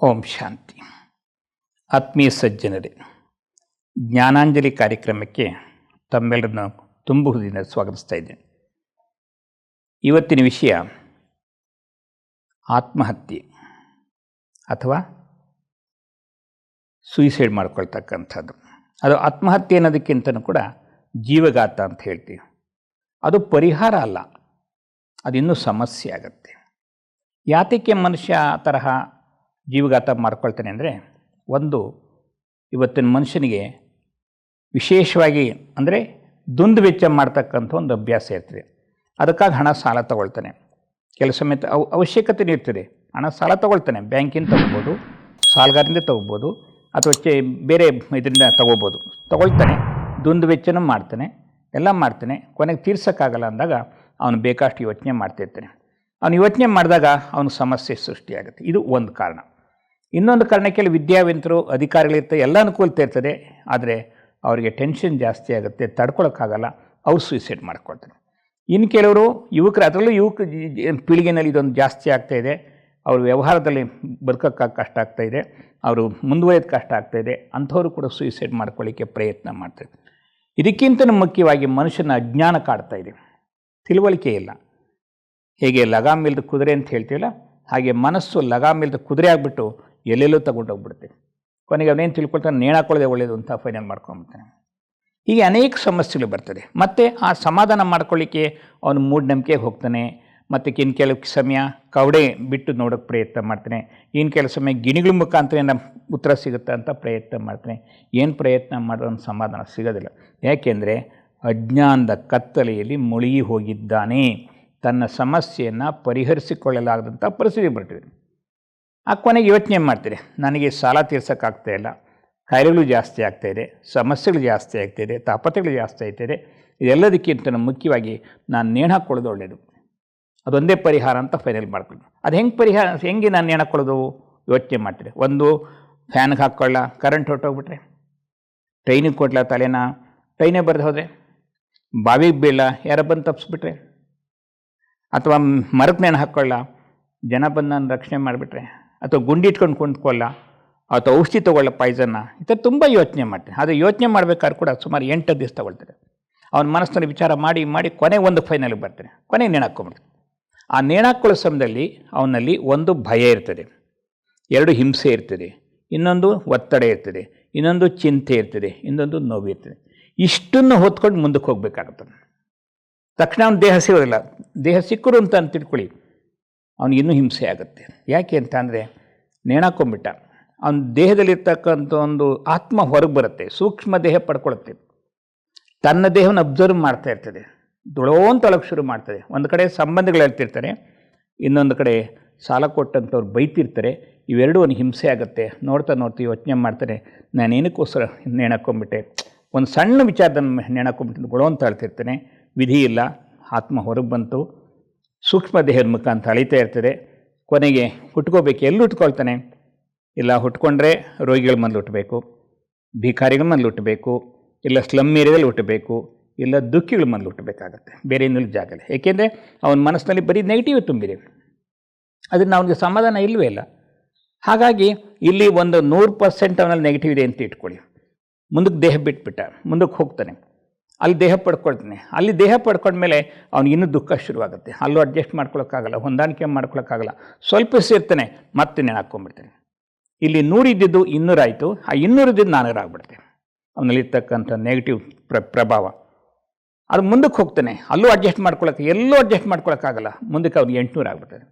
ಓಂ ಶಾಂತಿ. ಆತ್ಮೀಯ ಸಜ್ಜನರೇ, ಜ್ಞಾನಾಂಜಲಿ ಕಾರ್ಯಕ್ರಮಕ್ಕೆ ತಮ್ಮೆಲ್ಲರನ್ನು ತುಂಬು ಹೃದಯದಿಂದ ಸ್ವಾಗತಿಸ್ತಾ ಇದ್ದೇನೆ. ಇವತ್ತಿನ ವಿಷಯ ಆತ್ಮಹತ್ಯೆ ಅಥವಾ ಸೂಯಿಸೈಡ್ ಮಾಡ್ಕೊಳ್ತಕ್ಕಂಥದ್ದು. ಅದು ಆತ್ಮಹತ್ಯೆ ಅನ್ನೋದಕ್ಕಿಂತನೂ ಕೂಡ ಜೀವಘಾತ ಅಂತ ಹೇಳ್ತೀವಿ. ಅದು ಪರಿಹಾರ ಅಲ್ಲ, ಅದಿನ್ನೂ ಸಮಸ್ಯೆ ಆಗುತ್ತೆ. ಯಾತಕ್ಕೆ ಮನುಷ್ಯ ಆ ತರಹ ಜೀವಘಾತ ಮಾಡ್ಕೊಳ್ತಾನೆ ಅಂದರೆ, ಒಂದು, ಇವತ್ತಿನ ಮನುಷ್ಯನಿಗೆ ವಿಶೇಷವಾಗಿ ಅಂದರೆ ದುಂದು ವೆಚ್ಚ ಮಾಡ್ತಕ್ಕಂಥ ಒಂದು ಅಭ್ಯಾಸ ಇರ್ತದೆ. ಅದಕ್ಕಾಗಿ ಹಣ ಸಾಲ ತಗೊಳ್ತಾನೆ. ಕೆಲವು ಸಮಯ ಅವಶ್ಯಕತೆ ಇರ್ತದೆ, ಹಣ ಸಾಲ ತಗೊಳ್ತಾನೆ. ಬ್ಯಾಂಕಿಂದ ತಗೋಬೋದು, ಸಾಲಗಾರರಿಂದ ತಗೋಬೋದು, ಅಥವಾ ಬೇರೆ ಇದರಿಂದ ತಗೊಳ್ತಾನೆ. ದುಂದು ವೆಚ್ಚನೂ ಮಾಡ್ತಾನೆ, ಎಲ್ಲ ಮಾಡ್ತಾನೆ. ಕೊನೆಗೆ ತೀರ್ಸೋಕ್ಕಾಗಲ್ಲ ಅಂದಾಗ ಅವನು ಬೇಕಷ್ಟು ಯೋಚನೆ ಮಾಡ್ತಿರ್ತಾನೆ. ಅವನು ಯೋಚನೆ ಮಾಡಿದಾಗ ಅವನು ಸಮಸ್ಯೆ ಸೃಷ್ಟಿಯಾಗುತ್ತೆ. ಇದು ಒಂದು ಕಾರಣ. ಇನ್ನೊಂದು ಕಾರಣ, ಕೆಲವು ವಿದ್ಯಾವಂತರು, ಅಧಿಕಾರಿಗಳಿರ್ತಾರೆ, ಎಲ್ಲ ಅನುಕೂಲತೆ ಇರ್ತದೆ, ಆದರೆ ಅವರಿಗೆ ಟೆನ್ಷನ್ ಜಾಸ್ತಿ ಆಗುತ್ತೆ, ತಡ್ಕೊಳಕ್ಕಾಗಲ್ಲ, ಅವ್ರು ಸೂಯಿಸೈಡ್ ಮಾಡ್ಕೊಳ್ತಾರೆ. ಇನ್ನು ಕೆಲವರು ಯುವಕರು, ಅದರಲ್ಲೂ ಪೀಳಿಗೆಯಲ್ಲಿ ಇದೊಂದು ಜಾಸ್ತಿ ಆಗ್ತಾಯಿದೆ. ಅವ್ರ ವ್ಯವಹಾರದಲ್ಲಿ ಬದುಕೋಕ್ಕಾಗಿ ಕಷ್ಟ ಆಗ್ತಾಯಿದೆ, ಅವರು ಮುಂದುವರಿಯೋದು ಕಷ್ಟ ಆಗ್ತಾಯಿದೆ. ಅಂಥವರು ಕೂಡ ಸೂಯಿಸೈಡ್ ಮಾಡ್ಕೊಳ್ಳಿಕ್ಕೆ ಪ್ರಯತ್ನ ಮಾಡ್ತಾರೆ. ಇದಕ್ಕಿಂತ ಮುಖ್ಯವಾಗಿ ಮನುಷ್ಯನ ಅಜ್ಞಾನ ಕಾಡ್ತಾಯಿದೆ, ತಿಳುವಳಿಕೆ ಇಲ್ಲ. ಹೇಗೆ ಲಗಾಮಿಲ್ದ ಕುದುರೆ ಅಂತ ಹೇಳ್ತೀವಲ್ಲ, ಹಾಗೆ ಮನಸ್ಸು ಲಗಾಮಿಲ್ದ ಕುದುರೆ ಆಗಿಬಿಟ್ಟು ಎಲ್ಲೆಲ್ಲೂ ತಗೊಂಡೋಗ್ಬಿಡ್ತೀವಿ. ಕೊನೆಗೆ ಅವನೇನು ತಿಳ್ಕೊಳ್ತಾನೆ, ನೇಣಾಕೊಳ್ಳೋದೇ ಒಳ್ಳೆಯದು ಅಂತ ಫೈನಲ್ ಮಾಡ್ಕೊಂಬಿಡ್ತಾನೆ. ಹೀಗೆ ಅನೇಕ ಸಮಸ್ಯೆಗಳು ಬರ್ತದೆ. ಮತ್ತು ಆ ಸಮಾಧಾನ ಮಾಡ್ಕೊಳ್ಳಿಕ್ಕೆ ಅವನು ಮೂಢನಂಬಿಕೆಗೆ ಹೋಗ್ತಾನೆ. ಮತ್ತು ಇನ್ನು ಕೆಲವು ಸಮಯ ಕವಡೆ ಬಿಟ್ಟು ನೋಡೋಕ್ಕೆ ಪ್ರಯತ್ನ ಮಾಡ್ತಾನೆ. ಇನ್ನು ಕೆಲವು ಸಮಯ ಗಿಣಿಗಳ ಮುಖಾಂತರ ನಮ್ಮ ಉತ್ತರ ಸಿಗುತ್ತೆ ಅಂತ ಪ್ರಯತ್ನ ಮಾಡ್ತಾನೆ. ಏನು ಪ್ರಯತ್ನ ಮಾಡೋ ಸಮಾಧಾನ ಸಿಗೋದಿಲ್ಲ. ಯಾಕೆಂದರೆ ಅಜ್ಞಾನದ ಕತ್ತಲೆಯಲ್ಲಿ ಮುಳುಗಿ ಹೋಗಿದ್ದಾನೆ. ತನ್ನ ಸಮಸ್ಯೆಯನ್ನು ಪರಿಹರಿಸಿಕೊಳ್ಳಲಾಗದಂಥ ಪರಿಸ್ಥಿತಿ ಬರ್ತಿದೆ. ಆ ಕೊನೆಗೆ ಯೋಚನೆ ಮಾಡ್ತೀರಿ, ನನಗೆ ಸಾಲ ತೀರ್ಸೋಕ್ಕಾಗ್ತಾಯಿಲ್ಲ, ಕಾಯಿಲೆಗಳು ಜಾಸ್ತಿ ಆಗ್ತಾಯಿದೆ, ಸಮಸ್ಯೆಗಳು ಜಾಸ್ತಿ ಆಗ್ತಾಯಿದೆ, ತಾಪತ್ರೆಗಳು ಜಾಸ್ತಿ ಆಗ್ತಾಯಿದೆ. ಇದೆಲ್ಲದಕ್ಕಿಂತ ಮುಖ್ಯವಾಗಿ ನಾನು ನೇಣು ಹಾಕ್ಕೊಳ್ಳೋದು ಒಳ್ಳೆಯದು, ಅದೊಂದೇ ಪರಿಹಾರ ಅಂತ ಫೈನಲ್ ಮಾಡ್ಕೊಂಡು. ಅದು ಹೆಂಗೆ ನಾನು ನೇಣು ಹಾಕ್ಕೊಳ್ಳೋದು ಯೋಚನೆ ಮಾಡ್ತೀರಿ. ಒಂದು, ಫ್ಯಾನ್ಗೆ ಹಾಕ್ಕೊಳ್ಳ, ಕರೆಂಟ್ ಹೊರಟೋಗ್ಬಿಟ್ರೆ, ಟ್ರೈನಿಗೆ ಕೊಡ್ಲ ತಲೆನ, ಟ್ರೈನೇ ಬರೆದು ಹೋದರೆ, ಬಾವಿಗೆ ಬೀಳ, ಯಾರ ಬಂದು ತಪ್ಪಿಸ್ಬಿಟ್ರೆ, ಅಥವಾ ಮರಕ್ಕೆ ನೇಣು ಹಾಕ್ಕೊಳ್ಳ, ಜನ ಬಂದು ನಾನು ರಕ್ಷಣೆ ಮಾಡಿಬಿಟ್ರೆ, ಅಥವಾ ಗುಂಡಿ ಇಟ್ಕೊಂಡು ಕುಂತ್ಕೊಳ್ಳ, ಅಥವಾ ಔಷಧಿ ತೊಗೊಳ್ಳ, ಪಾಯ್ಸನ್ನ, ಈ ಥರ ತುಂಬ ಯೋಚನೆ ಮಾಡ್ತೀನಿ. ಆದರೆ ಯೋಚನೆ ಮಾಡಬೇಕಾದ್ರೆ ಕೂಡ ಸುಮಾರು 8 ದಿವಸ ತೊಗೊಳ್ತಾರೆ. ಅವನ ಮನಸ್ಸಿನಲ್ಲಿ ವಿಚಾರ ಮಾಡಿ ಕೊನೆಗೆ ಒಂದು ಫೈನಲ್ಗೆ ಬರ್ತಾನೆ, ಕೊನೆಗೆ ನೇಣು ಹಾಕ್ಕೊಂಬಿಡ್ತಾನೆ. ಆ ನೇಣು ಹಾಕ್ಕೊಳ್ಳೋ ಸಮಯದಲ್ಲಿ ಅವನಲ್ಲಿ ಒಂದು ಭಯ ಇರ್ತದೆ, 2 ಹಿಂಸೆ ಇರ್ತದೆ, ಇನ್ನೊಂದು ಒತ್ತಡ ಇರ್ತದೆ, ಇನ್ನೊಂದು ಚಿಂತೆ ಇರ್ತದೆ, ಇನ್ನೊಂದು ನೋವು ಇರ್ತದೆ. ಇಷ್ಟನ್ನು ಹೊತ್ಕೊಂಡು ಮುಂದಕ್ಕೆ ಹೋಗ್ಬೇಕಾಗುತ್ತದೆ. ತಕ್ಷಣ ಅವನ ದೇಹ ಸಿಗೋದಿಲ್ಲ. ದೇಹ ಸಿಕ್ಕರು ಅಂತ ತಿಳ್ಕೊಳ್ಳಿ, ಅವನಿಗೆ ಇನ್ನೂ ಹಿಂಸೆ ಆಗುತ್ತೆ. ಯಾಕೆ ಅಂತ ಅಂದರೆ, ನೇಣಾಕೊಂಬಿಟ್ಟ, ಅವನ ದೇಹದಲ್ಲಿರ್ತಕ್ಕಂಥ ಒಂದು ಆತ್ಮ ಹೊರಗೆ ಬರುತ್ತೆ, ಸೂಕ್ಷ್ಮ ದೇಹ ಪಡ್ಕೊಳುತ್ತೆ, ತನ್ನ ದೇಹವನ್ನು ಅಬ್ಸರ್ವ್ ಮಾಡ್ತಾ ಇರ್ತದೆ, ದುಳೋಂತೊಳಗೆ ಶುರು ಮಾಡ್ತದೆ. ಒಂದು ಕಡೆ ಸಂಬಂಧಗಳು ಹೇಳ್ತಿರ್ತಾರೆ, ಇನ್ನೊಂದು ಕಡೆ ಸಾಲ ಕೊಟ್ಟಂಥವ್ರು ಬೈತಿರ್ತಾರೆ. ಇವೆರಡೂ ಅವನಿಗೆ ಹಿಂಸೆ ಆಗುತ್ತೆ. ನೋಡ್ತಾ ಯೋಚನೆ ಮಾಡ್ತಾನೆ, ನಾನೇನಕ್ಕೋಸ್ಕರ ನೇಣಾಕೊಂಬಿಟ್ಟೆ, ಒಂದು ಸಣ್ಣ ವಿಚಾರದಲ್ಲಿ ನೇಣಾಕೊಂಬಿಟ್ಟು ಗುಳೋಂತ ಹೇಳ್ತಿರ್ತಾನೆ. ವಿಧಿ ಇಲ್ಲ, ಆತ್ಮ ಹೊರಗೆ ಬಂತು, ಸೂಕ್ಷ್ಮ ದೇಹದ ಮುಖಾಂತರ ಅಳಿತಾ ಇರ್ತದೆ. ಕೊನೆಗೆ ಹುಟ್ಕೋಬೇಕು, ಎಲ್ಲಿ ಹುಟ್ಕೊಳ್ತಾನೆ? ಇಲ್ಲ ಹುಟ್ಕೊಂಡ್ರೆ ರೋಗಿಗಳ ಮನೇಲಿ ಹುಟ್ಟಬೇಕು, ಭಿಕಾರಿಗಳ ಮನೇಲಿ ಹುಟ್ಟಬೇಕು, ಇಲ್ಲ ಸ್ಲಮ್ ಏರಿಯಾದಲ್ಲಿ ಹುಟ್ಟಬೇಕು, ಇಲ್ಲ ದುಃಖಿಗಳ ಮನೇಲಿ ಹುಟ್ಟಬೇಕಾಗತ್ತೆ, ಬೇರೆ ಇನ್ನೂ ಜಾಗ ಇಲ್ಲ. ಏಕೆಂದರೆ ಅವನ ಮನಸ್ಸಿನಲ್ಲಿ ಬರೀ ನೆಗೆಟಿವ್ ತುಂಬಿದೆ, ಅದನ್ನು ಅವನಿಗೆ ಸಮಾಧಾನ ಇಲ್ಲವೇ ಇಲ್ಲ. ಹಾಗಾಗಿ ಇಲ್ಲಿ ಒಂದು 100% ಅವನಲ್ಲಿ ನೆಗೆಟಿವ್ ಇದೆ ಅಂತ ಇಟ್ಕೊಳ್ಳಿ. ಮುಂದಕ್ಕೆ ದೇಹ ಬಿಟ್ಬಿಟ್ಟ, ಮುಂದಕ್ಕೆ ಹೋಗ್ತಾನೆ, ಅಲ್ಲಿ ದೇಹ ಪಡ್ಕೊಳ್ತಾನೆ. ಅಲ್ಲಿ ದೇಹ ಪಡ್ಕೊಂಡ್ಮೇಲೆ ಅವ್ನಿಗೆ ಇನ್ನೂ ದುಃಖ ಶುರುವಾಗುತ್ತೆ. ಅಲ್ಲೂ ಅಡ್ಜಸ್ಟ್ ಮಾಡ್ಕೊಳಕ್ಕಾಗಲ್ಲ, ಹೊಂದಾಣಿಕೆ ಮಾಡ್ಕೊಳಕ್ಕಾಗಲ್ಲ, ಸ್ವಲ್ಪ ಸೇರ್ತಾನೆ, ಮತ್ತೆ ನೇಣು ಹಾಕ್ಕೊಂಡ್ಬಿಡ್ತಾನೆ. ಇಲ್ಲಿ 100 ಇದ್ದಿದ್ದು 200 ಆಯಿತು, ಆ 200 ಇದ್ದಿದ್ದು 400 ಆಗ್ಬಿಡ್ತಾನೆ. ಅವನಲ್ಲಿರ್ತಕ್ಕಂಥ ನೆಗೆಟಿವ್ ಪ್ರಭಾವ ಅದು ಮುಂದಕ್ಕೆ ಹೋಗ್ತಾನೆ, ಅಲ್ಲೂ ಎಲ್ಲೂ ಅಡ್ಜಸ್ಟ್ ಮಾಡ್ಕೊಳಕ್ಕಾಗಲ್ಲ, ಮುಂದಕ್ಕೆ ಅವ್ನಿಗೆ 800 ಆಗ್ಬಿಡ್ತಾನೆ.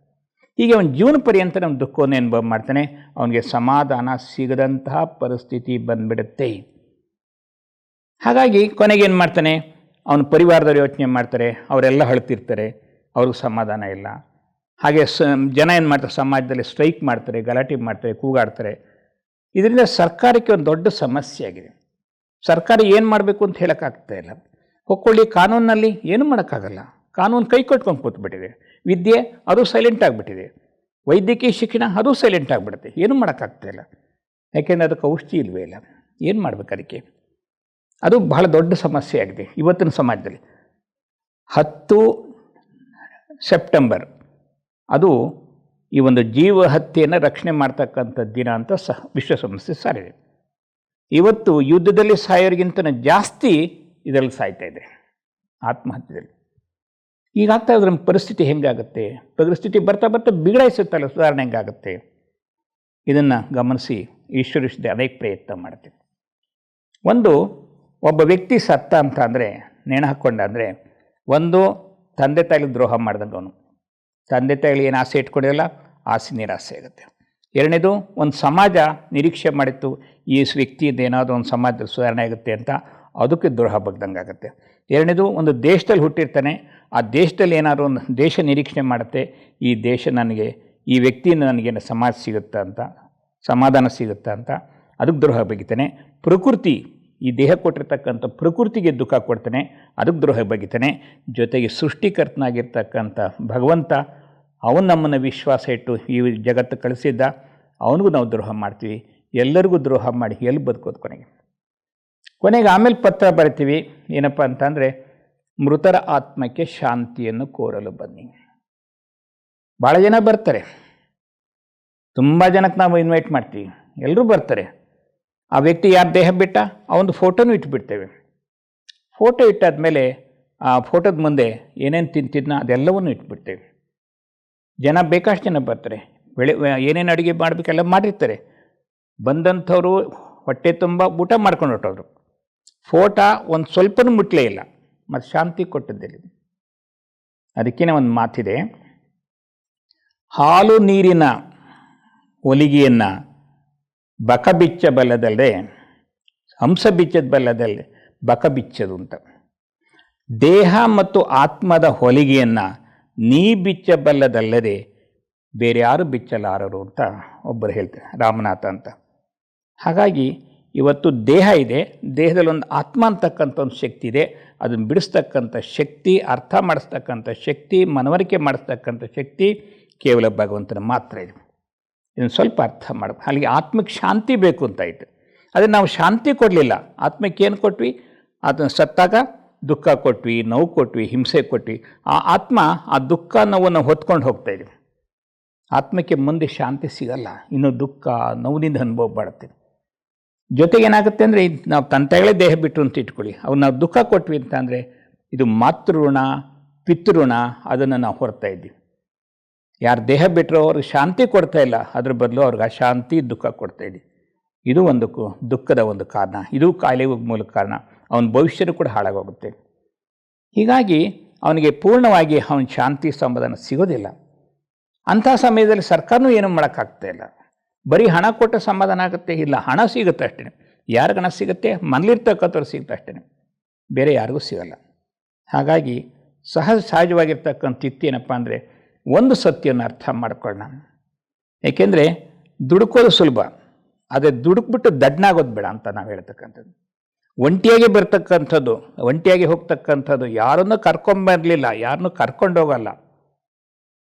ಹೀಗೆ ಅವನ ಜೀವನ ಪರ್ಯಂತ ನಮ್ಮ ದುಃಖವನ್ನು ಅನುಭವ ಮಾಡ್ತಾನೆ. ಅವನಿಗೆ ಸಮಾಧಾನ ಸಿಗದಂತಹ ಪರಿಸ್ಥಿತಿ ಬಂದ್ಬಿಡುತ್ತೆ. ಹಾಗಾಗಿ ಕೊನೆಗೇನು ಮಾಡ್ತಾನೆ, ಅವನ ಪರಿವಾರದವ್ರು ಯೋಚನೆ ಮಾಡ್ತಾರೆ, ಅವರೆಲ್ಲ ಅಳ್ತಿರ್ತಾರೆ, ಅವ್ರಿಗೆ ಸಮಾಧಾನ ಇಲ್ಲ. ಹಾಗೆ ಜನ ಏನು ಮಾಡ್ತಾರೆ, ಸಮಾಜದಲ್ಲಿ ಸ್ಟ್ರೈಕ್ ಮಾಡ್ತಾರೆ, ಗಲಾಟೆ ಮಾಡ್ತಾರೆ, ಕೂಗಾಡ್ತಾರೆ. ಇದರಿಂದ ಸರ್ಕಾರಕ್ಕೆ ಒಂದು ದೊಡ್ಡ ಸಮಸ್ಯೆ ಆಗಿದೆ. ಸರ್ಕಾರ ಏನು ಮಾಡಬೇಕು ಅಂತ ಹೇಳೋಕ್ಕಾಗ್ತಾ ಇಲ್ಲ. ಹೊಕ್ಕೊಳ್ಳಿ, ಕಾನೂನಲ್ಲಿ ಏನೂ ಮಾಡೋಕ್ಕಾಗಲ್ಲ, ಕಾನೂನು ಕೈ ಕೊಟ್ಕೊಂಡು ಕೂತ್ಬಿಟ್ಟಿದೆ. ವಿದ್ಯೆ ಅದು ಸೈಲೆಂಟ್ ಆಗಿಬಿಟ್ಟಿದೆ, ವೈದ್ಯಕೀಯ ಶಿಕ್ಷಣ ಅದು ಸೈಲೆಂಟ್ ಆಗಿಬಿಡುತ್ತೆ, ಏನೂ ಮಾಡೋಕ್ಕಾಗ್ತಾ ಇಲ್ಲ. ಯಾಕೆಂದರೆ ಅದಕ್ಕೆ ಔಷಧಿ ಇಲ್ಲವೇ ಇಲ್ಲ. ಏನು ಮಾಡಬೇಕು ಅದಕ್ಕೆ? ಅದು ಬಹಳ ದೊಡ್ಡ ಸಮಸ್ಯೆ ಆಗಿದೆ ಇವತ್ತಿನ ಸಮಾಜದಲ್ಲಿ. 10 ಸೆಪ್ಟೆಂಬರ್ ಅದು ಈ ಒಂದು ಜೀವ ಹತ್ಯೆಯನ್ನು ರಕ್ಷಣೆ ಮಾಡ್ತಕ್ಕಂಥ ದಿನ ಅಂತ ವಿಶ್ವಸಂಸ್ಥೆ ಸಾರಿದೆ. ಇವತ್ತು ಯುದ್ಧದಲ್ಲಿ ಸಾಯೋರಿಗಿಂತ ಜಾಸ್ತಿ ಇದರಲ್ಲಿ ಸಾಯ್ತಾ ಇದೆ, ಆತ್ಮಹತ್ಯೆಯಲ್ಲಿ. ಈಗಾಗ್ತಾ ಇದ್ರೆ ಪರಿಸ್ಥಿತಿ ಹೆಂಗಾಗುತ್ತೆ? ಪರಿಸ್ಥಿತಿ ಬರ್ತಾ ಬರ್ತಾ ಬಿಗಡಾಯಿಸುತ್ತಲ್ಲ, ಸುಧಾರಣೆ ಹೆಂಗಾಗುತ್ತೆ? ಇದನ್ನು ಗಮನಿಸಿ ಈಶ್ವರಿಸಿದೆ ಅನೇಕ ಪ್ರಯತ್ನ ಮಾಡ್ತೀವಿ. ಒಬ್ಬ ವ್ಯಕ್ತಿ ಸತ್ತ ಅಂತ ಅಂದರೆ, ನೇಣು ಹಾಕ್ಕೊಂಡ ಅಂದರೆ, ಒಂದು ತಂದೆ ತಾಯಿಗೆ ದ್ರೋಹ ಮಾಡ್ದಂಗೆ ಅವನು. ತಂದೆ ತಾಯಿಗಳು ಏನು ಆಸೆ ಇಟ್ಕೊಂಡಿರಲ್ಲ, ಆಸೆ ನಿರಾಸೆ ಆಗುತ್ತೆ. ಎರಡನೇದು, ಒಂದು ಸಮಾಜ ನಿರೀಕ್ಷೆ ಮಾಡಿತ್ತು ಈ ವ್ಯಕ್ತಿಯಿಂದ ಏನಾದರೂ ಒಂದು ಸಮಾಜದಲ್ಲಿ ಸುಧಾರಣೆ ಆಗುತ್ತೆ ಅಂತ, ಅದಕ್ಕೆ ದ್ರೋಹ ಬಗ್ದಂಗೆ ಆಗುತ್ತೆ. ಎರಡನೇದು, ಒಂದು ದೇಶದಲ್ಲಿ ಹುಟ್ಟಿರ್ತಾನೆ, ಆ ದೇಶದಲ್ಲಿ ಏನಾದರೂ ಒಂದು ದೇಶ ನಿರೀಕ್ಷಣೆ ಮಾಡುತ್ತೆ, ಈ ದೇಶ ನನಗೆ, ಈ ವ್ಯಕ್ತಿಯಿಂದ ನನಗೇನು ಸಮಾಜ ಸಿಗುತ್ತಾ ಅಂತ, ಸಮಾಧಾನ ಸಿಗುತ್ತಾ ಅಂತ, ಅದಕ್ಕೆ ದ್ರೋಹ ಬಗಿತಾನೆ. ಪ್ರಕೃತಿ, ಈ ದೇಹ ಕೊಟ್ಟಿರ್ತಕ್ಕಂಥ ಪ್ರಕೃತಿಗೆ ದುಃಖ ಕೊಡ್ತಾನೆ, ಅದಕ್ಕೆ ದ್ರೋಹ ಬಗಿತಾನೆ. ಜೊತೆಗೆ ಸೃಷ್ಟಿಕರ್ತನಾಗಿರ್ತಕ್ಕಂಥ ಭಗವಂತ, ಅವನು ನಮ್ಮನ್ನು ವಿಶ್ವಾಸ ಇಟ್ಟು ಈ ಜಗತ್ತು ಕಳಿಸಿದ್ದ, ಅವನಿಗೂ ನಾವು ದ್ರೋಹ ಮಾಡ್ತೀವಿ. ಎಲ್ಲರಿಗೂ ದ್ರೋಹ ಮಾಡಿ ಎಲ್ಲಿ ಬದುಕೋದು ಕೊನೆಗೆ ಆಮೇಲೆ ಪತ್ರ ಬರಿತೀವಿ, ಏನಪ್ಪ ಅಂತಂದರೆ, ಮೃತರ ಆತ್ಮಕ್ಕೆ ಶಾಂತಿಯನ್ನು ಕೋರಲು ಬನ್ನಿ. ಭಾಳ ಜನ ಬರ್ತಾರೆ, ತುಂಬ ಜನಕ್ಕೆ ನಾವು ಇನ್ವೈಟ್ ಮಾಡ್ತೀವಿ, ಎಲ್ಲರೂ ಬರ್ತಾರೆ. ಆ ವ್ಯಕ್ತಿ ಯಾರು ದೇಹ ಬಿಟ್ಟ ಆ ಒಂದು ಫೋಟೋನು ಇಟ್ಬಿಡ್ತೇವೆ. ಫೋಟೋ ಇಟ್ಟಾದ್ಮೇಲೆ ಆ ಫೋಟೋದ ಮುಂದೆ ಏನೇನು ತಿಂತಿದ್ನ ಅದೆಲ್ಲವನ್ನೂ ಇಟ್ಬಿಡ್ತೇವೆ. ಜನ ಬೇಕಷ್ಟು ಜನ ಬರ್ತಾರೆ, ಏನೇನು ಅಡುಗೆ ಮಾಡಬೇಕೆಲ್ಲ ಮಾಡಿರ್ತಾರೆ. ಬಂದಂಥವರು ಹೊಟ್ಟೆ ತುಂಬ ಊಟ ಮಾಡ್ಕೊಂಡು ಹೊಟ್ಟೋದ್ರು. ಫೋಟೋ ಒಂದು ಸ್ವಲ್ಪನೂ ಮುಟ್ಲೇ ಇಲ್ಲ, ಮತ್ತು ಶಾಂತಿ ಕೊಟ್ಟದ್ದಿಲ್ಲ. ಅದಕ್ಕೇನೆ ಒಂದು ಮಾತಿದೆ, ಹಾಲು ನೀರಿನ ಹೊಲಿಗೆಯನ್ನು ಬಕ ಬಿಚ್ಚಬಲ್ಲದಲ್ಲದೆ ಹಂಸ ಬಿಚ್ಚಬಲ್ಲದಲ್ಲದೆ ಬಕ ಬಿಚ್ಚದು ಅಂತ. ದೇಹ ಮತ್ತು ಆತ್ಮದ ಹೊಲಿಗೆಯನ್ನು ನೀ ಬಿಚ್ಚಬಲ್ಲದಲ್ಲದೆ ಬೇರೆ ಯಾರು ಬಿಚ್ಚಲಾರರು ಅಂತ ಒಬ್ಬರು ಹೇಳ್ತಾರೆ, ರಾಮನಾಥ ಅಂತ. ಹಾಗಾಗಿ ಇವತ್ತು ದೇಹ ಇದೆ, ದೇಹದಲ್ಲಿ ಒಂದು ಆತ್ಮ ಅಂತಕ್ಕಂಥ ಒಂದು ಶಕ್ತಿ ಇದೆ. ಅದನ್ನು ಬಿಡಿಸ್ತಕ್ಕಂಥ ಶಕ್ತಿ, ಅರ್ಥ ಮಾಡಿಸ್ತಕ್ಕಂಥ ಶಕ್ತಿ, ಮನವರಿಕೆ ಮಾಡಿಸ್ತಕ್ಕಂಥ ಶಕ್ತಿ ಕೇವಲ ಭಗವಂತನ ಮಾತ್ರ ಇದೆ. ಇದನ್ನು ಸ್ವಲ್ಪ ಅರ್ಥ ಮಾಡಬೇಕು. ಅಲ್ಲಿಗೆ ಆತ್ಮಕ್ಕೆ ಶಾಂತಿ ಬೇಕು ಅಂತಾಯಿತು. ಅದನ್ನು ನಾವು ಶಾಂತಿ ಕೊಡಲಿಲ್ಲ, ಆತ್ಮಕ್ಕೆ ಏನು ಕೊಟ್ವಿ? ಅದನ್ನು ಸತ್ತಾಗ ದುಃಖ ಕೊಟ್ವಿ, ನೋವು ಕೊಟ್ವಿ, ಹಿಂಸೆ ಕೊಟ್ವಿ. ಆ ಆತ್ಮ ಆ ದುಃಖ ನೋವನ್ನು ಹೊತ್ಕೊಂಡು ಹೋಗ್ತಾಯಿದ್ವಿ. ಆತ್ಮಕ್ಕೆ ಮುಂದೆ ಶಾಂತಿ ಸಿಗಲ್ಲ, ಇನ್ನು ದುಃಖ ನೋವಿನಿಂದ ಅನುಭವ ಮಾಡುತ್ತೆ. ಜೊತೆಗೆ ಏನಾಗುತ್ತೆ ಅಂದರೆ, ನಾವು ತಂತೆಗಳೇ ದೇಹ ಬಿಟ್ಟರು ಅಂತ ಇಟ್ಕೊಳ್ಳಿ, ಅವ್ರು ನಾವು ದುಃಖ ಕೊಟ್ವಿ ಅಂತ ಅಂದರೆ, ಇದು ಮಾತೃಋಣ, ಪಿತೃಋಣ, ಅದನ್ನು ನಾವು ಹೊರ್ತಾ ಇದ್ದೀವಿ. ಯಾರು ದೇಹ ಬಿಟ್ಟರೋ ಅವ್ರಿಗೆ ಶಾಂತಿ ಕೊಡ್ತಾ ಇಲ್ಲ, ಅದ್ರ ಬದಲು ಅವ್ರಿಗೆ ಅಶಾಂತಿ, ದುಃಖ ಕೊಡ್ತಾಯಿದ್ದೀವಿ. ಇದು ಒಂದು ದುಃಖದ ಒಂದು ಕಾರಣ, ಇದು ಕಾಯಿಲೆಗೆ ಮೂಲ ಕಾರಣ. ಅವನ ಭವಿಷ್ಯನೂ ಕೂಡ ಹಾಳಾಗೋಗುತ್ತೆ. ಹೀಗಾಗಿ ಅವನಿಗೆ ಪೂರ್ಣವಾಗಿ ಅವನ ಶಾಂತಿ ಸಮಾಧಾನ ಸಿಗೋದಿಲ್ಲ. ಅಂಥ ಸಮಯದಲ್ಲಿ ಸರ್ಕಾರನೂ ಏನೂ ಮಾಡೋಕ್ಕಾಗ್ತಾ ಇಲ್ಲ. ಬರೀ ಹಣ ಕೊಟ್ಟ ಸಮಾಧಾನ ಆಗುತ್ತೆ? ಇಲ್ಲ, ಹಣ ಸಿಗುತ್ತೆ ಅಷ್ಟೇ. ಯಾರಿಗೆ ಹಣ ಸಿಗುತ್ತೆ? ಮನೇಲಿರ್ತಕ್ಕಂಥವ್ರು ಸಿಗುತ್ತೆ ಅಷ್ಟೇ, ಬೇರೆ ಯಾರಿಗೂ ಸಿಗಲ್ಲ. ಹಾಗಾಗಿ ಸಹಜವಾಗಿರ್ತಕ್ಕಂಥ ಯುಕ್ತಿ ಏನಪ್ಪ ಅಂದರೆ, ಒಂದು ಸತ್ಯವನ್ನು ಅರ್ಥ ಮಾಡ್ಕೊಳ್ಳೋಣ. ಏಕೆಂದರೆ ದುಡುಕೋದು ಸುಲಭ, ಆದರೆ ದುಡುಕ್ಬಿಟ್ಟು ದಡ್ಡನಾಗೋದು ಬೇಡ ಅಂತ ನಾವು ಹೇಳ್ತಕ್ಕಂಥದ್ದು. ಒಂಟಿಯಾಗಿ ಬರ್ತಕ್ಕಂಥದ್ದು, ಒಂಟಿಯಾಗಿ ಹೋಗ್ತಕ್ಕಂಥದ್ದು, ಯಾರನ್ನೂ ಕರ್ಕೊಂಬರಲಿಲ್ಲ, ಯಾರನ್ನೂ ಕರ್ಕೊಂಡೋಗಲ್ಲ.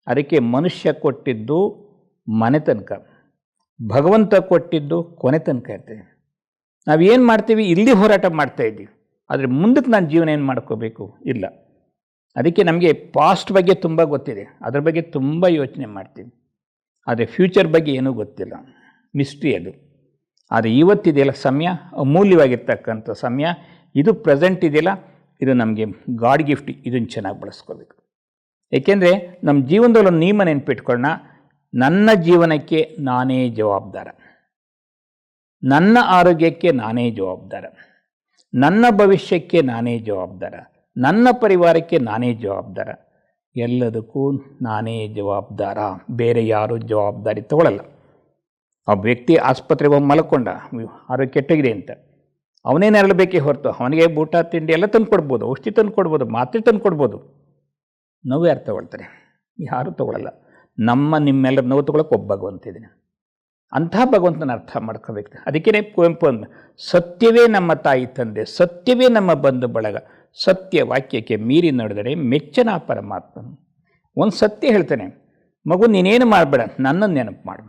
ಅದಕ್ಕೆ ಮನುಷ್ಯ ಕೊಟ್ಟಿದ್ದು ಮನೆ ತನಕ, ಭಗವಂತ ಕೊಟ್ಟಿದ್ದು ಕೊನೆ ತನಕ ಇರ್ತೇವೆ. ನಾವೇನು ಮಾಡ್ತೀವಿ? ಇಲ್ಲಿ ಹೋರಾಟ ಮಾಡ್ತಾಯಿದ್ದೀವಿ, ಆದರೆ ಮುಂದಕ್ಕೆ ನಾನು ಜೀವನ ಏನು ಮಾಡ್ಕೋಬೇಕು? ಇಲ್ಲ. ಅದಕ್ಕೆ ನಮಗೆ ಪಾಸ್ಟ್ ಬಗ್ಗೆ ತುಂಬ ಗೊತ್ತಿದೆ, ಅದ್ರ ಬಗ್ಗೆ ತುಂಬ ಯೋಚನೆ ಮಾಡ್ತೀವಿ, ಆದರೆ ಫ್ಯೂಚರ್ ಬಗ್ಗೆ ಏನೂ ಗೊತ್ತಿಲ್ಲ, ಮಿಸ್ಟ್ರಿ ಅದು. ಆದರೆ ಇವತ್ತಿದೆಯಲ್ಲ ಸಮಯ, ಅಮೂಲ್ಯವಾಗಿರ್ತಕ್ಕಂಥ ಸಮಯ, ಇದು ಪ್ರೆಸೆಂಟ್ ಇದೆಯಲ್ಲ, ಇದು ನಮಗೆ ಗಾಡ್ ಗಿಫ್ಟ್. ಇದನ್ನು ಚೆನ್ನಾಗಿ ಬಳಸ್ಕೋಬೇಕು. ಏಕೆಂದರೆ ನಮ್ಮ ಜೀವನದಲ್ಲಿ ಒಂದು ನಿಯಮ ನೆನಪಿಟ್ಕೊಳ್ಳೋಣ, ನನ್ನ ಜೀವನಕ್ಕೆ ನಾನೇ ಜವಾಬ್ದಾರ, ನನ್ನ ಆರೋಗ್ಯಕ್ಕೆ ನಾನೇ ಜವಾಬ್ದಾರ, ನನ್ನ ಭವಿಷ್ಯಕ್ಕೆ ನಾನೇ ಜವಾಬ್ದಾರ, ನನ್ನ ಪರಿವಾರಕ್ಕೆ ನಾನೇ ಜವಾಬ್ದಾರ, ಎಲ್ಲದಕ್ಕೂ ನಾನೇ ಜವಾಬ್ದಾರ. ಬೇರೆ ಯಾರೂ ಜವಾಬ್ದಾರಿ ತಗೊಳ್ಳಲ್ಲ. ಒಬ್ಬ ವ್ಯಕ್ತಿ ಆಸ್ಪತ್ರೆಗೆ ಹೋಗಿ ಮಲ್ಕೊಂಡ, ಆರೋಗ್ಯ ಕೆಟ್ಟಗಿದೆ ಅಂತ, ಅವನೇನು ಎರಳಬೇಕೇ ಹೊರತು ಅವನಿಗೆ ಊಟ ತಿಂಡಿ ಎಲ್ಲ ತಂದು ಕೊಡ್ಬೋದು, ಔಷಧಿ ತಂದು ಕೊಡ್ಬೋದು, ಮಾತ್ರೆ ತಂದು ಕೊಡ್ಬೋದು. ನೋವು ಯಾರು ತಗೊಳ್ತಾರೆ? ಯಾರೂ ತಗೊಳ್ಳಲ್ಲ. ನಿಮ್ಮೆಲ್ಲರ ನೋವು ತಗೊಳ್ಳೋಕೆ ಒಬ್ಬ ಭಗವಂತ ಇದ್ದೀನಿ. ಅಂಥ ಭಗವಂತನ ಅರ್ಥ ಮಾಡ್ಕೋಬೇಕು. ಅದಕ್ಕೇ ಕುವೆಂಪು ಅಂದ, ಸತ್ಯವೇ ನಮ್ಮ ತಾಯಿ ತಂದೆ, ಸತ್ಯವೇ ನಮ್ಮ ಬಂಧು ಬಳಗ, ಸತ್ಯ ವಾಕ್ಯಕ್ಕೆ ಮೀರಿ ನಡೆದರೆ ಮೆಚ್ಚನ ಪರಮಾತ್ಮ. ಒಂದು ಸತ್ಯ ಹೇಳ್ತಾನೆ, ಮಗು ನೀನೇನು ಮಾಡಬೇಡ, ನನ್ನನ್ನು ನೆನಪು ಮಾಡು,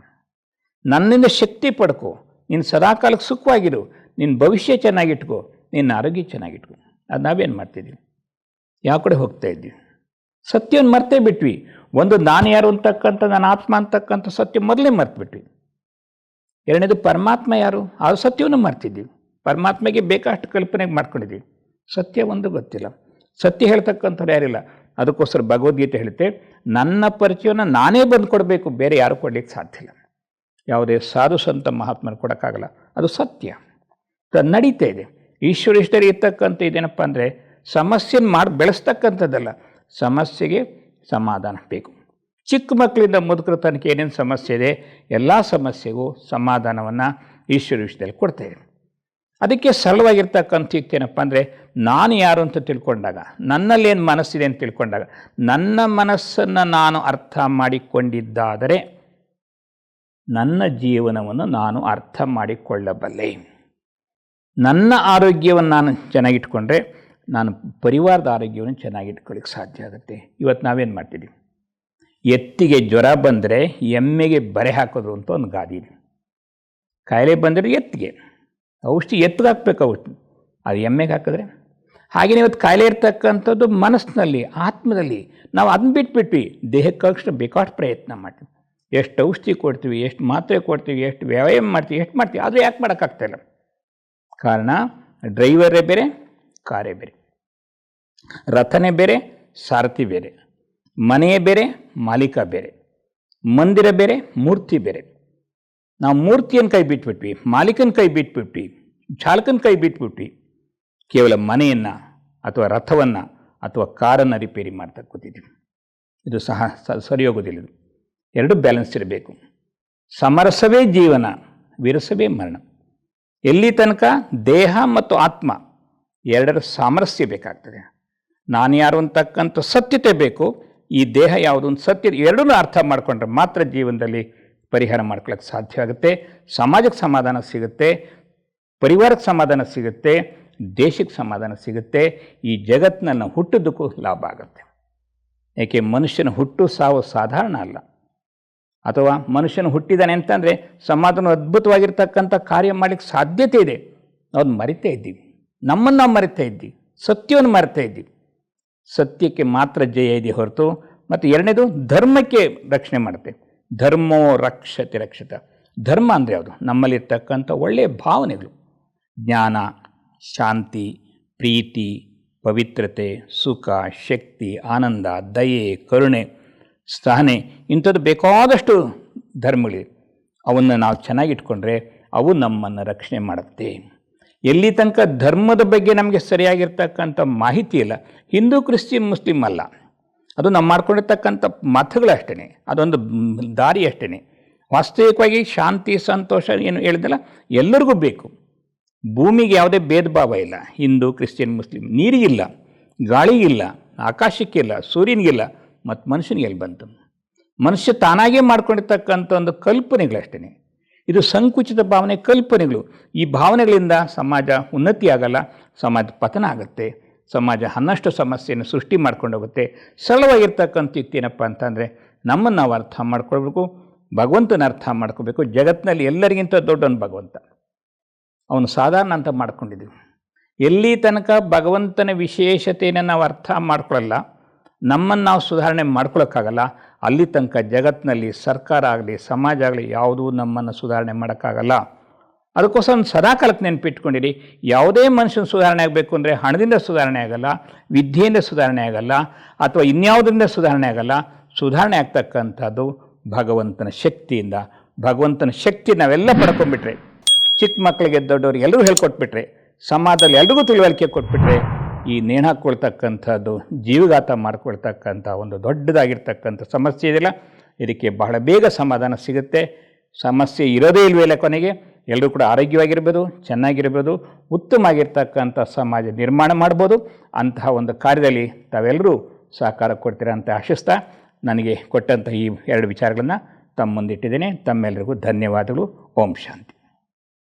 ನನ್ನಿಂದ ಶಕ್ತಿ ಪಡ್ಕೊ, ನೀನು ಸದಾಕಾಲಕ್ಕೆ ಸುಖವಾಗಿರು, ನಿನ್ನ ಭವಿಷ್ಯ ಚೆನ್ನಾಗಿಟ್ಕೋ, ನಿನ್ನ ಆರೋಗ್ಯ ಚೆನ್ನಾಗಿಟ್ಕೋ. ಅದು ನಾವೇನು ಮಾಡ್ತಿದ್ದೀವಿ? ಯಾವ ಕಡೆ ಹೋಗ್ತಾ ಇದ್ದೀವಿ? ಸತ್ಯವನ್ನು ಮರ್ತೇ ಬಿಟ್ವಿ. ಒಂದು ನಾನು ಯಾರು ಅಂತಕ್ಕಂಥ ನನ್ನ ಆತ್ಮ ಅಂತಕ್ಕಂಥ ಸತ್ಯ ಮೊದಲೇ ಮರ್ತ್ಬಿಟ್ವಿ. ಎರಡನೇದು ಪರಮಾತ್ಮ ಯಾರು ಆ ಸತ್ಯವನ್ನು ಮರ್ತಿದ್ದೀವಿ. ಪರಮಾತ್ಮಗೆ ಬೇಕಾಷ್ಟು ಕಲ್ಪನೆಗೆ ಮಾಡ್ಕೊಂಡಿದ್ದೀವಿ, ಸತ್ಯ ಒಂದು ಗೊತ್ತಿಲ್ಲ. ಸತ್ಯ ಹೇಳ್ತಕ್ಕಂಥವ್ರು ಯಾರಿಲ್ಲ. ಅದಕ್ಕೋಸ್ಕರ ಭಗವದ್ಗೀತೆ ಹೇಳುತ್ತೆ, ನನ್ನ ಪರಿಚಯವನ್ನು ನಾನೇ ಬಂದು ಕೊಡಬೇಕು, ಬೇರೆ ಯಾರು ಕೊಡಲಿಕ್ಕೆ ಸಾಧ್ಯ ಇಲ್ಲ. ಯಾವುದೇ ಸಾಧು ಸಂತ ಮಹಾತ್ಮರು ಕೊಡೋಕ್ಕಾಗಲ್ಲ. ಅದು ಸತ್ಯ ನಡೀತಾ ಇದೆ. ಈಶ್ವರೇಶ್ವರಿ ಇರ್ತಕ್ಕಂಥ ಇದೇನಪ್ಪ ಅಂದರೆ ಸಮಸ್ಯೆನ ಬೆಳೆಸ್ತಕ್ಕಂಥದ್ದಲ್ಲ, ಸಮಸ್ಯೆಗೆ ಸಮಾಧಾನ ಬೇಕು. ಚಿಕ್ಕ ಮಕ್ಕಳಿಂದ ಮುದುಕರ ತನಕ ಏನೇನು ಸಮಸ್ಯೆ ಇದೆ ಎಲ್ಲ ಸಮಸ್ಯೆಗೂ ಸಮಾಧಾನವನ್ನು ಈಶ್ವರ ವಿಷಯದಲ್ಲಿ ಕೊಡ್ತೇವೆ. ಅದಕ್ಕೆ ಸರಳವಾಗಿರ್ತಕ್ಕಂಥ ಏನಪ್ಪ ಅಂದರೆ ನಾನು ಯಾರು ಅಂತ ತಿಳ್ಕೊಂಡಾಗ, ನನ್ನಲ್ಲೇನು ಮನಸ್ಸಿದೆ ಅಂತ ತಿಳ್ಕೊಂಡಾಗ, ನನ್ನ ಮನಸ್ಸನ್ನು ನಾನು ಅರ್ಥ ಮಾಡಿಕೊಂಡಿದ್ದಾದರೆ ನನ್ನ ಜೀವನವನ್ನು ನಾನು ಅರ್ಥ ಮಾಡಿಕೊಳ್ಳಬಲ್ಲೆ. ನನ್ನ ಆರೋಗ್ಯವನ್ನು ನಾನು ಚೆನ್ನಾಗಿಟ್ಕೊಂಡ್ರೆ ನಾನು ಪರಿವಾರದ ಆರೋಗ್ಯವನ್ನು ಚೆನ್ನಾಗಿಟ್ಕೊಳ್ಳಿಕ್ಕೆ ಸಾಧ್ಯ ಆಗುತ್ತೆ. ಇವತ್ತು ನಾವೇನು ಮಾಡ್ತಿದ್ದೀವಿ, ಎತ್ತಿಗೆ ಜ್ವರ ಬಂದರೆ ಎಮ್ಮೆಗೆ ಬರೆ ಹಾಕೋದು ಅಂತ ಒಂದು ಗಾದಿ ಇದೆ. ಕಾಯಿಲೆ ಬಂದರೆ ಎತ್ತಿಗೆ ಔಷಧಿ ಎತ್ತಿಗೆ ಹಾಕ್ಬೇಕು, ಔಷಧಿ ಅದು ಎಮ್ಮೆಗೆ ಹಾಕಿದ್ರೆ. ಹಾಗೆಯೇ ಇವತ್ತು ಕಾಯಿಲೆ ಇರ್ತಕ್ಕಂಥದ್ದು ಮನಸ್ಸಿನಲ್ಲಿ, ಆತ್ಮದಲ್ಲಿ. ನಾವು ಅದನ್ನ ಬಿಟ್ಬಿಟ್ವಿ, ದೇಹಕ್ಕೆ ಬೇಕಾಷ್ಟು ಪ್ರಯತ್ನ ಮಾಡ್ತೀವಿ. ಎಷ್ಟು ಔಷಧಿ ಕೊಡ್ತೀವಿ, ಎಷ್ಟು ಮಾತ್ರೆ ಕೊಡ್ತೀವಿ, ಎಷ್ಟು ವ್ಯಾಯಾಮ ಮಾಡ್ತೀವಿ, ಎಷ್ಟು ಮಾಡ್ತೀವಿ, ಆದರೆ ಯಾಕೆ ಮಾಡೋಕ್ಕಾಗ್ತಾಯಿಲ್ಲ? ಕಾರಣ ಡ್ರೈವರೇ ಬೇರೆ, ಕಾರೇ ಬೇರೆ, ರಥನೇ ಬೇರೆ, ಸಾರಥಿ ಬೇರೆ, ಮನೆಯೇ ಬೇರೆ, ಮಾಲೀಕ ಬೇರೆ, ಮಂದಿರ ಬೇರೆ, ಮೂರ್ತಿ ಬೇರೆ. ನಾವು ಮೂರ್ತಿಯನ್ನು ಕೈ ಬಿಟ್ಬಿಟ್ವಿ, ಮಾಲೀಕನ ಕೈ ಬಿಟ್ಬಿಟ್ವಿ, ಚಾಲಕನ ಕೈ ಬಿಟ್ಬಿಟ್ವಿ. ಕೇವಲ ಮನೆಯನ್ನು ಅಥವಾ ರಥವನ್ನು ಅಥವಾ ಕಾರನ್ನು ರಿಪೇರಿ ಮಾಡ್ತಾ ಕೂತಿದ್ದೀವಿ. ಇದು ಸಹ ಸರಿ ಹೋಗೋದಿಲ್ಲ. ಇದು ಎರಡು ಬ್ಯಾಲೆನ್ಸ್ ಇರಬೇಕು. ಸಮರಸವೇ ಜೀವನ, ವಿರಸವೇ ಮರಣ. ಎಲ್ಲಿ ತನಕ ದೇಹ ಮತ್ತು ಆತ್ಮ ಎರಡರ ಸಾಮರಸ್ಯ ಬೇಕಾಗ್ತದೆ. ನಾನು ಯಾರು ಅಂತಕ್ಕಂಥ ಸತ್ಯತೆ ಬೇಕು, ಈ ದೇಹ ಯಾವುದು ಒಂದು ಸತ್ಯ, ಎರಡನ್ನೂ ಅರ್ಥ ಮಾಡಿಕೊಂಡ್ರೆ ಮಾತ್ರ ಜೀವನದಲ್ಲಿ ಪರಿಹಾರ ಮಾಡ್ಕೊಳ್ಳೋಕ್ಕೆ ಸಾಧ್ಯ ಆಗುತ್ತೆ. ಸಮಾಜಕ್ಕೆ ಸಮಾಧಾನ ಸಿಗುತ್ತೆ, ಪರಿವಾರಕ್ಕೆ ಸಮಾಧಾನ ಸಿಗುತ್ತೆ, ದೇಶಕ್ಕೆ ಸಮಾಧಾನ ಸಿಗುತ್ತೆ, ಈ ಜಗತ್ತಿನಲ್ಲಿ ನಾವು ಹುಟ್ಟಿದ್ದಕ್ಕೂ ಲಾಭ ಆಗುತ್ತೆ. ಏಕೆ ಮನುಷ್ಯನ ಹುಟ್ಟು ಸಾವು ಸಾಧಾರಣ ಅಲ್ಲ. ಅಥವಾ ಮನುಷ್ಯನು ಹುಟ್ಟಿದ್ದಾನೆ ಅಂತಂದರೆ ಸಮಾಧಾನ ಅದ್ಭುತವಾಗಿರ್ತಕ್ಕಂಥ ಕಾರ್ಯ ಮಾಡಲಿಕ್ಕೆ ಸಾಧ್ಯತೆ ಇದೆ. ನಾವು ಮರಿತಾ ಇದ್ದೀವಿ, ನಮ್ಮನ್ನು ನಾವು ಮರಿತಾ ಇದ್ದೀವಿ, ಸತ್ಯವನ್ನು ಮರಿತಾ ಇದ್ದೀವಿ. ಸತ್ಯಕ್ಕೆ ಮಾತ್ರ ಜಯ ಇದೆ ಹೊರತು. ಮತ್ತು ಎರಡನೇದು ಧರ್ಮಕ್ಕೆ ರಕ್ಷಣೆ ಮಾಡುತ್ತೆ. ಧರ್ಮೋ ರಕ್ಷತೆ ರಕ್ಷಿತ. ಧರ್ಮ ಅಂದರೆ ಯಾವುದು? ನಮ್ಮಲ್ಲಿರ್ತಕ್ಕಂಥ ಒಳ್ಳೆಯ ಭಾವನೆಗಳು, ಜ್ಞಾನ, ಶಾಂತಿ, ಪ್ರೀತಿ, ಪವಿತ್ರತೆ, ಸುಖ, ಶಕ್ತಿ, ಆನಂದ, ದಯೆ, ಕರುಣೆ, ಸಹನೆ, ಇಂಥದ್ದು ಬೇಕಾದಷ್ಟು ಧರ್ಮಗಳಿವೆ. ಅವನ್ನು ನಾವು ಚೆನ್ನಾಗಿಟ್ಕೊಂಡ್ರೆ ಅವು ನಮ್ಮನ್ನು ರಕ್ಷಣೆ ಮಾಡುತ್ತೆ. ಎಲ್ಲಿ ತನಕ ಧರ್ಮದ ಬಗ್ಗೆ ನಮಗೆ ಸರಿಯಾಗಿರ್ತಕ್ಕಂಥ ಮಾಹಿತಿ ಇಲ್ಲ, ಹಿಂದೂ, ಕ್ರಿಶ್ಚಿಯನ್, ಮುಸ್ಲಿಮ್ ಅಲ್ಲ, ಅದು ನಾವು ಮಾಡ್ಕೊಂಡಿರ್ತಕ್ಕಂಥ ಮತಗಳಷ್ಟೇ, ಅದೊಂದು ದಾರಿ ಅಷ್ಟೇ. ವಾಸ್ತವಿಕವಾಗಿ ಶಾಂತಿ, ಸಂತೋಷ ಏನು ಹೇಳಿದಲ್ಲ ಎಲ್ಲರಿಗೂ ಬೇಕು. ಭೂಮಿಗೆ ಯಾವುದೇ ಭೇದ ಭಾವ ಇಲ್ಲ, ಹಿಂದೂ, ಕ್ರಿಶ್ಚಿಯನ್, ಮುಸ್ಲಿಮ್. ನೀರಿಗಿಲ್ಲ, ಗಾಳಿಗಿಲ್ಲ, ಆಕಾಶಕ್ಕಿಲ್ಲ, ಸೂರ್ಯನಿಗಿಲ್ಲ, ಮತ್ತು ಮನುಷ್ಯನಿಗೆ ಎಲ್ಲಿ ಬಂತು? ಮನುಷ್ಯ ತಾನಾಗೇ ಮಾಡ್ಕೊಂಡಿರ್ತಕ್ಕಂಥ ಒಂದು ಕಲ್ಪನೆಗಳಷ್ಟೇ. ಇದು ಸಂಕುಚಿತ ಭಾವನೆ, ಕಲ್ಪನೆಗಳು. ಈ ಭಾವನೆಗಳಿಂದ ಸಮಾಜ ಉನ್ನತಿ ಆಗಲ್ಲ, ಸಮಾಜ ಪತನ ಆಗುತ್ತೆ, ಸಮಾಜ ಅನ್ನಷ್ಟು ಸಮಸ್ಯೆಯನ್ನು ಸೃಷ್ಟಿ ಮಾಡ್ಕೊಂಡು ಹೋಗುತ್ತೆ. ಸರಳವಾಗಿರ್ತಕ್ಕಂಥ ಯುಕ್ತಿ ಏನಪ್ಪ ಅಂತಂದರೆ ನಮ್ಮನ್ನು ನಾವು ಅರ್ಥ ಮಾಡ್ಕೊಳ್ಬೇಕು, ಭಗವಂತನ ಅರ್ಥ ಮಾಡ್ಕೋಬೇಕು. ಜಗತ್ತಿನಲ್ಲಿ ಎಲ್ಲರಿಗಿಂತ ದೊಡ್ಡವನು ಭಗವಂತ, ಅವನು ಸಾಧಾರಣ ಅಂತ ಮಾಡ್ಕೊಂಡಿದ್ದೀವಿ. ಎಲ್ಲಿ ತನಕ ಭಗವಂತನ ವಿಶೇಷತೆಯನ್ನು ನಾವು ಅರ್ಥ ಮಾಡ್ಕೊಳ್ಳಲ್ಲ, ನಮ್ಮನ್ನು ನಾವು ಸುಧಾರಣೆ ಮಾಡ್ಕೊಳ್ಳೋಕ್ಕಾಗಲ್ಲ, ಅಲ್ಲಿ ತನಕ ಜಗತ್ತಿನಲ್ಲಿ ಸರ್ಕಾರ ಆಗಲಿ, ಸಮಾಜ ಆಗಲಿ, ಯಾವುದೂ ನಮ್ಮನ್ನು ಸುಧಾರಣೆ ಮಾಡೋಕ್ಕಾಗಲ್ಲ. ಅದಕ್ಕೋಸ್ಕರ ಒಂದು ಸದಾಕಾಲಕ್ಕೆ ನೆನಪಿಟ್ಕೊಂಡಿರಿ, ಯಾವುದೇ ಮನುಷ್ಯನ ಸುಧಾರಣೆ ಆಗಬೇಕು ಅಂದರೆ ಹಣದಿಂದ ಸುಧಾರಣೆ ಆಗಲ್ಲ, ವಿದ್ಯೆಯಿಂದ ಸುಧಾರಣೆ ಆಗಲ್ಲ, ಅಥವಾ ಇನ್ಯಾವುದರಿಂದ ಸುಧಾರಣೆ ಆಗಲ್ಲ. ಸುಧಾರಣೆ ಆಗ್ತಕ್ಕಂಥದ್ದು ಭಗವಂತನ ಶಕ್ತಿಯಿಂದ. ಭಗವಂತನ ಶಕ್ತಿ ನಾವೆಲ್ಲ ಪಡ್ಕೊಂಡ್ಬಿಟ್ರೆ, ಚಿಕ್ಕ ಮಕ್ಕಳಿಗೆ ದೊಡ್ಡವ್ರಿಗೆ ಎಲ್ಲರೂ ಹೇಳ್ಕೊಟ್ಬಿಟ್ರೆ, ಸಮಾಜದಲ್ಲಿ ಎಲ್ರಿಗೂ ತಿಳುವಳಿಕೆ ಕೊಟ್ಬಿಟ್ರೆ, ಈ ನೇಣು ಹಾಕ್ಕೊಳ್ತಕ್ಕಂಥದ್ದು, ಜೀವಘಾತ ಮಾಡ್ಕೊಳ್ತಕ್ಕಂಥ ಒಂದು ದೊಡ್ಡದಾಗಿರ್ತಕ್ಕಂಥ ಸಮಸ್ಯೆ ಇದೆಯಲ್ಲ, ಇದಕ್ಕೆ ಬಹಳ ಬೇಗ ಸಮಾಧಾನ ಸಿಗುತ್ತೆ. ಸಮಸ್ಯೆ ಇರೋದೇ ಇಲ್ವೇ ಕೊನೆಗೆ. ಎಲ್ಲರೂ ಕೂಡ ಆರೋಗ್ಯವಾಗಿರ್ಬೋದು, ಚೆನ್ನಾಗಿರ್ಬೋದು, ಉತ್ತಮವಾಗಿರ್ತಕ್ಕಂಥ ಸಮಾಜ ನಿರ್ಮಾಣ ಮಾಡ್ಬೋದು. ಅಂತಹ ಒಂದು ಕಾರ್ಯದಲ್ಲಿ ತಾವೆಲ್ಲರೂ ಸಹಕಾರ ಕೊಡ್ತೀರಾ ಅಂತ ಆಶಿಸ್ತಾ ನನಗೆ ಕೊಟ್ಟಂಥ ಈ 2 ವಿಚಾರಗಳನ್ನು ತಮ್ಮ ಮುಂದಿಟ್ಟಿದ್ದೇನೆ. ತಮ್ಮೆಲ್ಲರಿಗೂ ಧನ್ಯವಾದಗಳು. ಓಂ ಶಾಂತಿ.